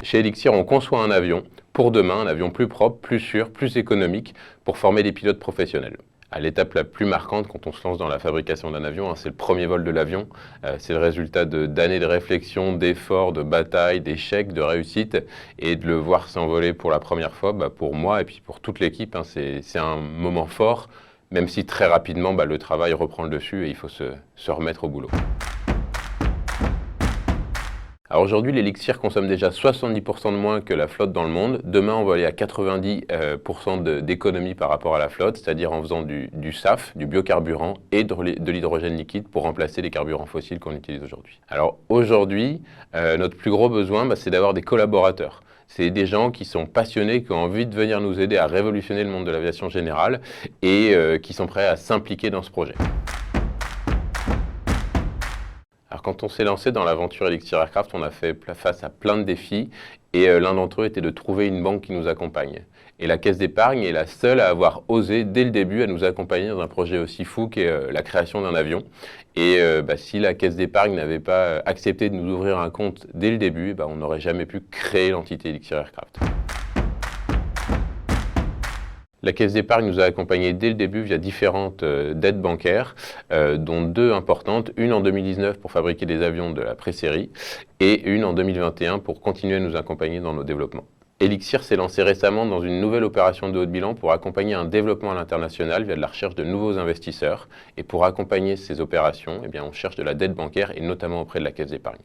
Chez Elixir, on conçoit un avion pour demain, un avion plus propre, plus sûr, plus économique pour former des pilotes professionnels. À l'étape la plus marquante quand on se lance dans la fabrication d'un avion, c'est le premier vol de l'avion. C'est le résultat d'années de réflexion, d'efforts, de batailles, d'échecs, de réussites. Et de le voir s'envoler pour la première fois, pour moi et puis pour toute l'équipe, c'est un moment fort, même si très rapidement le travail reprend le dessus et il faut se remettre au boulot. Alors aujourd'hui, l'Elixir consomme déjà 70% de moins que la flotte dans le monde. Demain, on va aller à 90% d'économie par rapport à la flotte, c'est-à-dire en faisant du SAF, du biocarburant et de l'hydrogène liquide pour remplacer les carburants fossiles qu'on utilise aujourd'hui. Alors aujourd'hui, notre plus gros besoin, c'est d'avoir des collaborateurs. C'est des gens qui sont passionnés, qui ont envie de venir nous aider à révolutionner le monde de l'aviation générale et qui sont prêts à s'impliquer dans ce projet. Alors quand on s'est lancé dans l'aventure Elixir Aircraft, on a fait face à plein de défis et l'un d'entre eux était de trouver une banque qui nous accompagne. Et la Caisse d'épargne est la seule à avoir osé dès le début à nous accompagner dans un projet aussi fou qu'est la création d'un avion. Et si la Caisse d'épargne n'avait pas accepté de nous ouvrir un compte dès le début, on n'aurait jamais pu créer l'entité Elixir Aircraft. La Caisse d'épargne nous a accompagnés dès le début via différentes dettes bancaires, dont deux importantes, une en 2019 pour fabriquer des avions de la présérie et une en 2021 pour continuer à nous accompagner dans nos développements. Elixir s'est lancé récemment dans une nouvelle opération de haut de bilan pour accompagner un développement à l'international via de la recherche de nouveaux investisseurs. Et pour accompagner ces opérations, on cherche de la dette bancaire et notamment auprès de la Caisse d'épargne.